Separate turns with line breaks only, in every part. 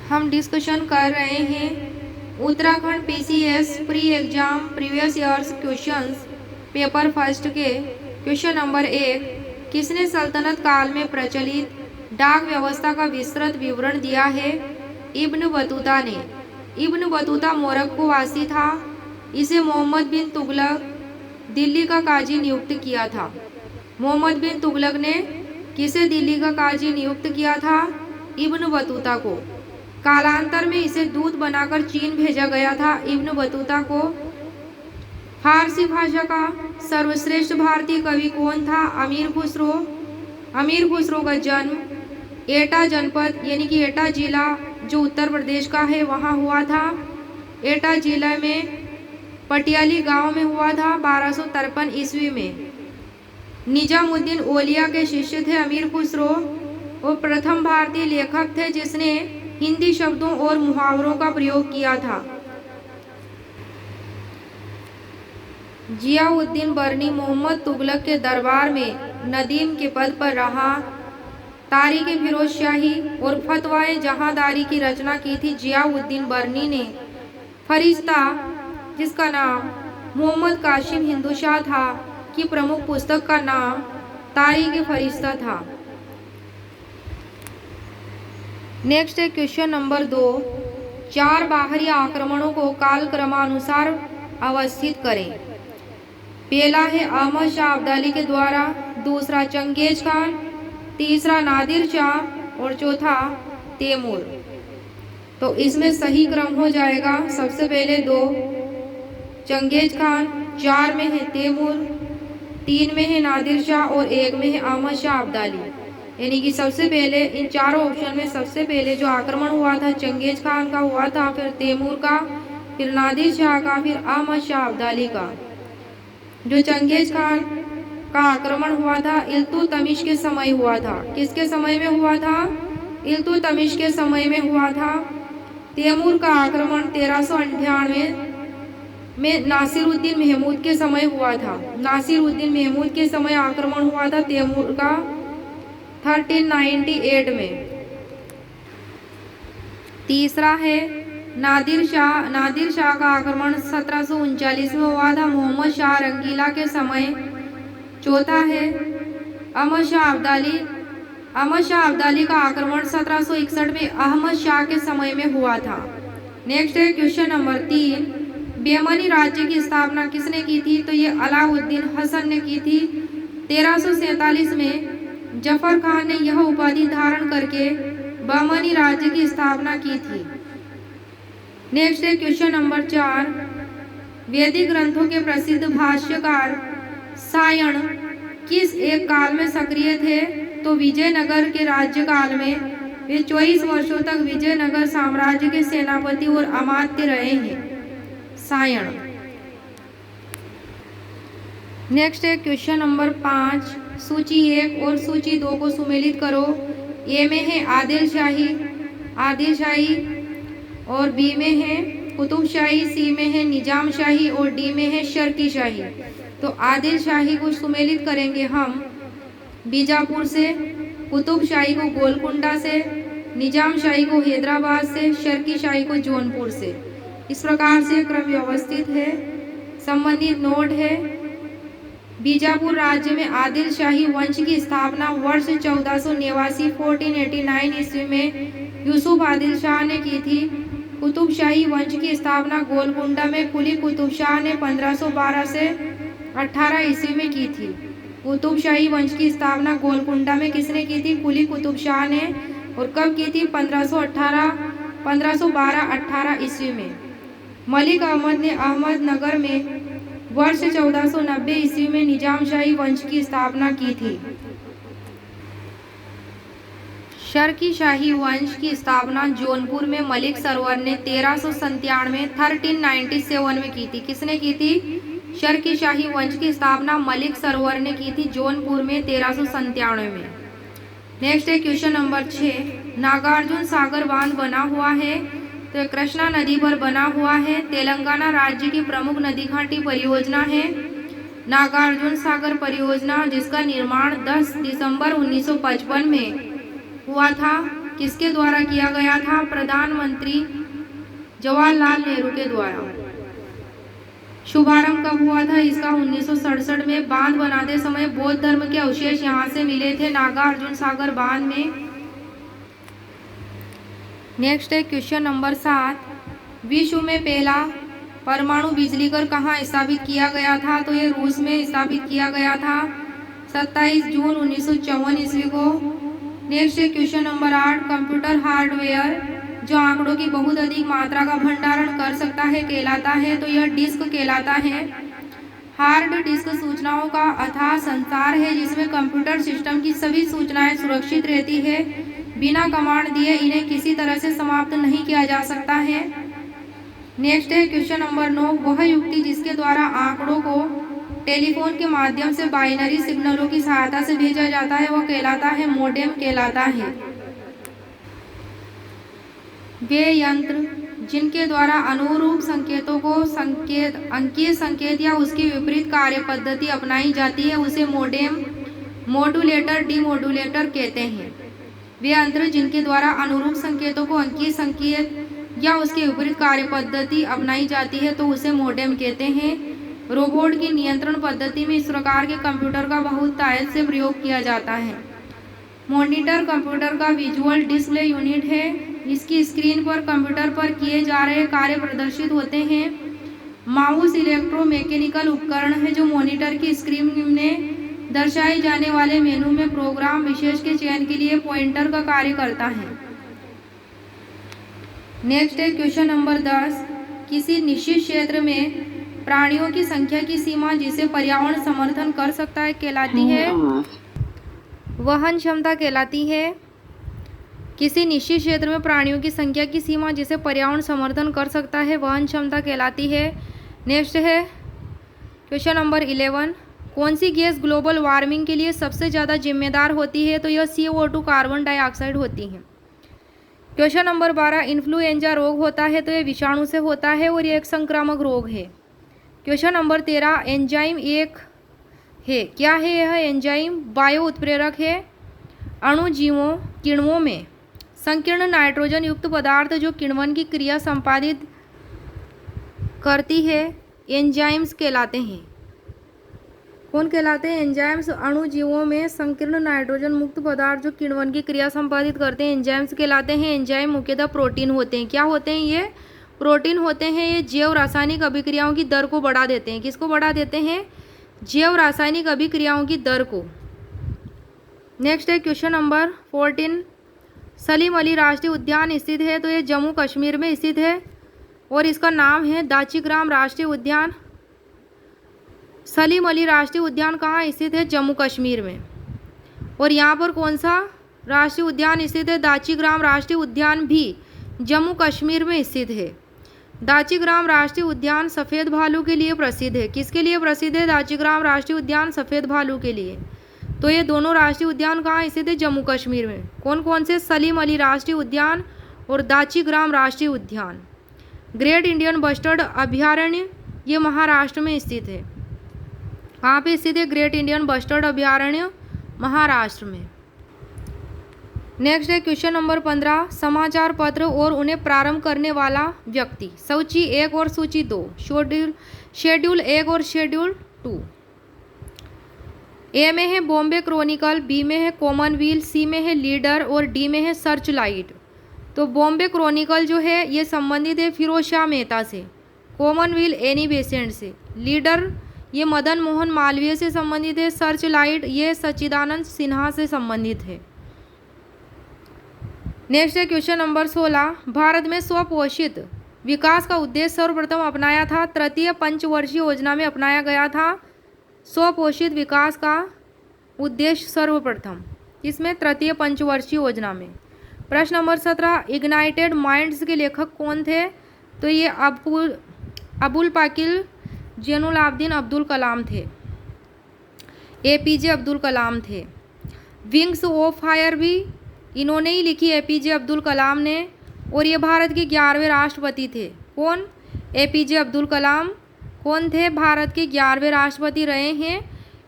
हम डिस्कशन कर रहे हैं Uttarakhand PCS pre exam previous years questions paper first के क्वेश्चन नंबर 1। किसने सल्तनत काल में प्रचलित डाक व्यवस्था का विस्तृत विवरण दिया है? इब्न बतूता ने। इब्न बतूता मोरक्को वासी था। इसे मोहम्मद बिन तुगलक दिल्ली का काजी नियुक्त किया था। मोहम्मद बिन तुगलक ने किसे दिल्ली का काजी नियुक्त किया था? इब्न बतूता को। कालांतर में इसे दूत बनाकर चीन भेजा गया था। इब्न बतूता को। फारसी भाषा का सर्वश्रेष्ठ भारतीय कवि कौन था? अमीर खुसरो। अमीर खुसरो का जन्म एटा जनपद यानी कि एटा जिला जो उत्तर प्रदेश का है वहाँ हुआ था। एटा जिला में पटियाली गांव में हुआ था 1253 ईस्वी में। निजामुद्दीन औलिया के शिष्य थे अमीर खुसरो। वो प्रथम भारतीय लेखक थे जिसने हिंदी शब्दों और मुहावरों का प्रयोग किया था। जियाउद्दीन बरनी मोहम्मद तुगलक के दरबार में नदीम के पद पर रहा। तारीख फिरोज शाही और फतवाए जहांदारी की रचना की थी जियाउद्दीन बरनी ने। फरिश्ता जिसका नाम मोहम्मद कासिम हिंदू शाह था की प्रमुख पुस्तक का नाम तारीख फरिश्ता था। नेक्स्ट है क्वेश्चन नंबर 2। 4 बाहरी आक्रमणों को कालक्रमानुसार अवस्थित करें। पहला है अहमद शाह अब्दाली के द्वारा, दूसरा चंगेज खान, तीसरा नादिर शाह और चौथा तैमूर। तो इसमें सही क्रम हो जाएगा सबसे पहले 2 चंगेज खान, 4 में है तैमूर, 3 में है नादिर शाह और 1 में है अहमद शाह अब्दाली। यानी कि सबसे पहले इन चारों ऑप्शन में सबसे पहले जो आक्रमण हुआ था चंगेज खान का हुआ था, फिर तैमूर का, फिर नादिर शाह का, फिर अहमद शाह अब्दाली का। जो चंगेज खान का आक्रमण हुआ था इल्तुतमिश के समय हुआ था। किसके समय में हुआ था? इल्तुतमिश के समय में हुआ था। तैमूर का आक्रमण 1398 में नासिरुद्दीन महमूद के समय हुआ था। नासिरुद्दीन महमूद के समय आक्रमण हुआ था तैमूर का 1398 में। तीसरा है नादिर शाह। नादिर शाह का आक्रमण 1739 में हुआ था मोहम्मद शाह रंगीला के समय। चौथा है अहमद शाह अब्दाली। अहमद शाह अब्दाली का आक्रमण 1761 में अहमद शाह के समय में हुआ था। नेक्स्ट है क्वेश्चन नंबर 3। बेमनी राज्य की स्थापना किसने की थी? तो ये अलाउद्दीन हसन ने की थी। 1347 में जफर खान ने यह उपाधि धारण करके बहमनी राज्य की स्थापना की थी। नेक्स्ट है क्वेश्चन नंबर 4। वैदिक ग्रंथों के प्रसिद्ध भाष्यकार सायण किस एक काल में सक्रिय थे? तो विजयनगर के राज्यकाल में वे 24 वर्षों तक विजयनगर साम्राज्य के सेनापति और अमात्य रहे हैं सायण। नेक्स्ट है क्वेश्चन नंबर 5। सूची 1 और सूची 2 को सुमेलित करो। ए में है आदिल शाही और बी में है कुतुब शाही, सी में है निजाम शाही और डी में है शर्की शाही। तो आदिल शाही को सुमेलित करेंगे हम बीजापुर से, कुतुब शाही को गोलकुंडा से, निजाम शाही को हैदराबाद से, शर्की शाही को जौनपुर से। इस प्रकार से क्रम व्यवस्थित है। संबंधित नोट है बीजापुर राज्य में आदिल शाही वंश की स्थापना वर्ष 1489 1489 ईस्वी में यूसुफ आदिल शाह ने की थी। कुतुब शाही वंश की स्थापना गोलकुंडा में कुली कुतुब शाह ने 1512 से 18 ईस्वी में की थी। कुतुब शाही वंश की स्थापना गोलकुंडा में किसने की थी? कुली कुतुब शाह ने। और कब की थी? 1512-18 ईस्वी में। मलिक अहमद ने अहमदनगर में वर्ष 1490 ईस्वी में निजाम शाही वंश की स्थापना की थी। शर्की शाही वंश की स्थापना जौनपुर में मलिक सरवर ने 1397 में की थी। किसने की थी? शर्की शाही वंश की स्थापना मलिक सरवर ने की थी जौनपुर में 1397 में। नेक्स्ट है क्वेश्चन नंबर 6। नागार्जुन सागर बांध बना हुआ है तो कृष्णा नदी पर बना हुआ है। तेलंगाना राज्य की प्रमुख नदी घाटी परियोजना है नागार्जुन सागर परियोजना, जिसका निर्माण 10 दिसंबर 1955 में हुआ था। किसके द्वारा किया गया था? प्रधानमंत्री जवाहरलाल नेहरू के द्वारा। शुभारंभ कब हुआ था इसका? 1967 में। बांध बनाते समय बौद्ध धर्म के अवशेष यहाँ से मिले थे, नागार्जुन सागर बांध में। नेक्स्ट है क्वेश्चन नंबर 7, विश्व में पहला परमाणु बिजली घर कहाँ स्थापित किया गया था? तो ये रूस में स्थापित किया गया था 27 जून 1954 ईस्वी को। नेक्स्ट है क्वेश्चन नंबर 8, कंप्यूटर हार्डवेयर जो आंकड़ों की बहुत अधिक मात्रा का भंडारण कर सकता है कहलाता है? तो यह डिस्क कहलाता है। हार्ड डिस्क सूचनाओं का अथाह संसार है जिसमें कंप्यूटर सिस्टम की सभी सूचनाएं सुरक्षित रहती है, बिना कमांड दिए इन्हें किसी तरह से समाप्त नहीं किया जा सकता है। नेक्स्ट है क्वेश्चन नंबर 9, वह युक्ति जिसके द्वारा आंकड़ों को टेलीफोन के माध्यम से बाइनरी सिग्नलों की सहायता से भेजा जाता है वह कहलाता है? मोडेम कहलाता है। वे यंत्र जिनके द्वारा अनुरूप संकेतों को अंकीय संकेत या उसकी विपरीत कार्य पद्धति अपनाई जाती है उसे मोडेम, मॉड्यूलेटर, डीमॉड्यूलेटर कहते हैं। वे यंत्र जिनके द्वारा अनुरूप संकेतों को अंकीय संकेत या उसके विपरीत कार्य पद्धति अपनाई जाती है तो उसे मोडेम कहते हैं। रोबोट की नियंत्रण पद्धति में इस प्रकार के कंप्यूटर का बहुतायत से प्रयोग किया जाता है। मॉनिटर कंप्यूटर का विजुअल डिस्प्ले यूनिट है, इसकी स्क्रीन पर कंप्यूटर पर किए जा रहे कार्य प्रदर्शित होते हैं। माउस इलेक्ट्रोमैकेनिकल उपकरण है जो मॉनिटर की स्क्रीन में दर्शाए जाने वाले मेनू में प्रोग्राम विशेष के चयन के लिए पॉइंटर का कार्य करता है। नेक्स्ट है क्वेश्चन नंबर 10, किसी निश्चित क्षेत्र में प्राणियों की संख्या की सीमा जिसे पर्यावरण समर्थन कर सकता है कहलाती है? वहन क्षमता कहलाती है। किसी निश्चित क्षेत्र में प्राणियों की संख्या की सीमा जिसे पर्यावरण समर्थन कर सकता है वहन क्षमता कहलाती है। नेक्स्ट है क्वेश्चन नंबर 11, कौन सी गैस ग्लोबल वार्मिंग के लिए सबसे ज़्यादा जिम्मेदार होती है? तो यह CO2 कार्बन डाइऑक्साइड होती है। क्वेश्चन नंबर 12, इन्फ्लुएंजा रोग होता है तो यह विषाणु से होता है और यह एक संक्रामक रोग है। क्वेश्चन नंबर 13, एंजाइम एक है, क्या है यह एंजाइम? बायो उत्प्रेरक है। अणुजीवों किण्वों में संकीर्ण नाइट्रोजन युक्त पदार्थ जो किण्वन की क्रिया संपादित करती है एंजाइम्स कहलाते हैं। कौन कहलाते हैं? एंजाइम्स। अणुजीवों में संकीर्ण नाइट्रोजन मुक्त पदार्थ जो किण्वन की क्रिया संपादित करते हैं एंजाइम्स कहलाते हैं। एंजाइम मुख्यतः प्रोटीन होते हैं। क्या होते हैं ये? प्रोटीन होते हैं। ये जैव रासायनिक अभिक्रियाओं की दर को बढ़ा देते हैं। किसको बढ़ा देते हैं? जैव रासायनिक अभिक्रियाओं की दर को। नेक्स्ट है क्वेश्चन नंबर 14, सलीम अली राष्ट्रीय उद्यान स्थित है तो ये जम्मू कश्मीर में स्थित है और इसका नाम है दाचीग्राम राष्ट्रीय उद्यान। सलीम अली राष्ट्रीय उद्यान कहाँ स्थित है? जम्मू कश्मीर में। और यहाँ पर कौन सा राष्ट्रीय उद्यान स्थित है? दाचीग्राम राष्ट्रीय उद्यान भी जम्मू कश्मीर में स्थित है। दाचीग्राम राष्ट्रीय उद्यान सफ़ेद भालू के लिए प्रसिद्ध है। किसके लिए प्रसिद्ध है दाचीग्राम राष्ट्रीय उद्यान? सफ़ेद भालू के लिए। तो ये दोनों राष्ट्रीय उद्यान कहाँ स्थित है? जम्मू कश्मीर में। कौन कौन से? सलीम अली राष्ट्रीय उद्यान और दाचीग्राम राष्ट्रीय उद्यान। ग्रेट इंडियन बस्टर्ड अभयारण्य ये महाराष्ट्र में स्थित है। कहाँ पे स्थित है ग्रेट इंडियन बस्टर्ड अभयारण्य? महाराष्ट्र में। नेक्स्ट है क्वेश्चन नंबर 15, समाचार पत्र और उन्हें प्रारंभ करने वाला व्यक्ति। सूची 1 और सूची 2, शेड्यूल 1 और शेड्यूल 2। ए में है बॉम्बे क्रॉनिकल, बी में है कॉमनवेल्थ, सी में है लीडर और डी में है सर्च लाइट। तो बॉम्बे क्रॉनिकल जो है ये संबंधित है फिरोज शाह मेहता से, कॉमनवेल्थ एनी बेसेंट से, लीडर ये मदन मोहन मालवीय से संबंधित है, सर्च लाइट ये सच्चिदानंद सिन्हा से संबंधित है। नेक्स्ट है क्वेश्चन नंबर 16, भारत में स्वपोषित विकास का उद्देश्य सर्वप्रथम अपनाया था? तृतीय पंचवर्षीय योजना में अपनाया गया था स्वपोषित विकास का उद्देश्य सर्वप्रथम। इसमें तृतीय पंचवर्षीय योजना में। प्रश्न नंबर 17, इग्नाइटेड माइंड्स के लेखक कौन थे? तो ये अबुल पाकिल जैनुलाब्दीन अब्दुल कलाम थे, APJ अब्दुल कलाम थे। विंग्स ऑफ फायर भी इन्होंने ही लिखी APJ अब्दुल कलाम ने, और ये भारत के 11वें राष्ट्रपति थे। कौन? APJ अब्दुल कलाम कौन थे? भारत के 11वें राष्ट्रपति रहे हैं।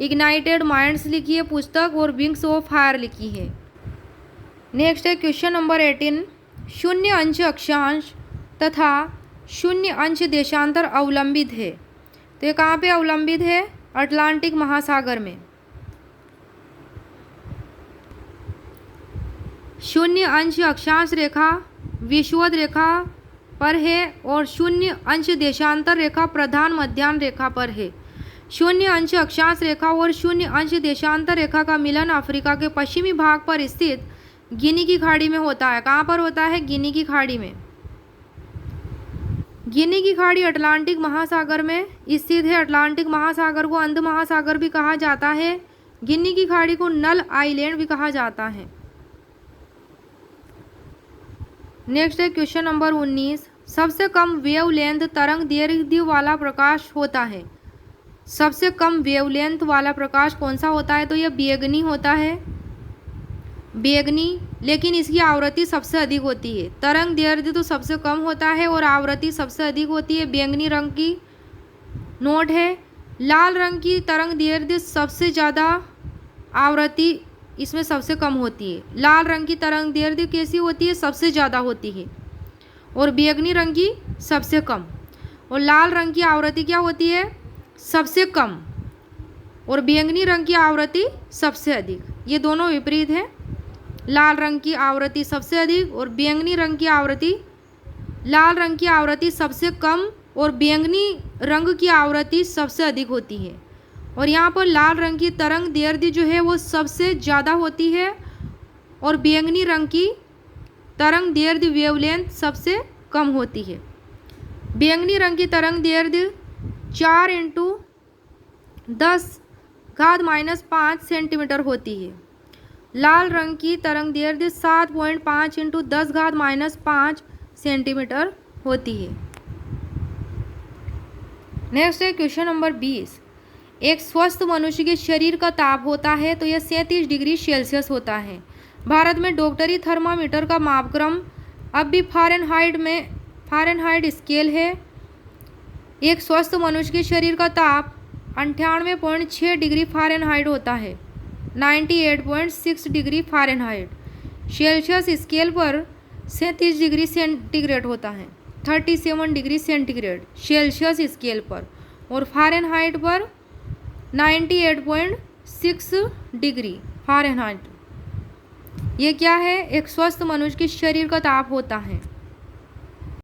इग्नाइटेड माइंड्स लिखी है पुस्तक और विंग्स ऑफ फायर लिखी है। नेक्स्ट है क्वेश्चन नंबर 18। शून्य अंश अक्षांश तथा शून्य अंश देशांतर अवलंबित है, तो ये कहाँ पे अवलंबित है? अटलांटिक महासागर में। शून्य अंश अक्षांश रेखा विषुवत रेखा पर है और शून्य अंश देशांतर रेखा प्रधान मध्याह्न रेखा पर है। शून्य अंश अक्षांश रेखा और शून्य अंश देशांतर रेखा का मिलन अफ्रीका के पश्चिमी भाग पर स्थित गिनी की खाड़ी में होता है। कहाँ पर होता है? गिनी की खाड़ी में। गिनी की खाड़ी अटलांटिक महासागर में स्थित है। अटलांटिक महासागर को अंध महासागर भी कहा जाता है। गिनी की खाड़ी को नल आइलैंड भी कहा जाता है। नेक्स्ट है क्वेश्चन नंबर 19। सबसे कम वेवलेंथ तरंग दैर्घ्य वाला प्रकाश होता है। सबसे कम वेवलेंथ वाला प्रकाश कौन सा होता है? तो यह बेगनी होता है, बेगनी, लेकिन इसकी आवृत्ति सबसे अधिक होती है। तरंग दैर्घ्य तो सबसे कम होता है और आवृत्ति सबसे अधिक होती है। बैंगनी रंग की नोट है। लाल रंग की तरंग दैर्घ्य सबसे ज़्यादा, आवृत्ति इसमें सबसे कम होती है। लाल रंग की तरंग दैर्घ्य कैसी होती है? सबसे ज़्यादा होती है और बैंगनी रंग की सबसे कम। और लाल रंग की आवृत्ति क्या होती है? सबसे कम, और बैंगनी रंग की आवृत्ति सबसे अधिक। ये दोनों विपरीत है। लाल रंग की आवृत्ति सबसे अधिक और बैंगनी रंग की आवृत्ति, लाल रंग की आवृत्ति सबसे कम और बैंगनी रंग की आवृत्ति सबसे अधिक होती है। और यहाँ पर लाल रंग की तरंग दैर्घ्य जो है वो सबसे ज़्यादा होती है और बैंगनी रंग की तरंग दैर्घ्य वेवलेंथ सबसे कम होती है। बैंगनी रंग की तरंग दैर्घ्य 4 × 10⁻⁵ सेंटीमीटर होती है। लाल रंग की तरंग दैर्घ्य 7.5 × 10⁻⁵ सेंटीमीटर होती है। नेक्स्ट है क्वेश्चन नंबर 20। एक स्वस्थ मनुष्य के शरीर का ताप होता है तो यह 37 डिग्री सेल्सियस होता है। भारत में डॉक्टरी थर्मामीटर का मापक्रम अब भी फ़ारेनहाइट स्केल है। एक स्वस्थ मनुष्य के शरीर का ताप 98.6 डिग्री फ़ारेनहाइट होता है, 98.6 डिग्री फ़ारेनहाइट। सेल्सियस स्केल पर 37 डिग्री सेंटीग्रेड होता है, 37 डिग्री सेंटीग्रेड सेल्सियस स्केल पर, और फ़ारेनहाइट पर 98.6 डिग्री फ़ारेनहाइट। ये क्या है? एक स्वस्थ मनुष्य के शरीर का ताप होता है।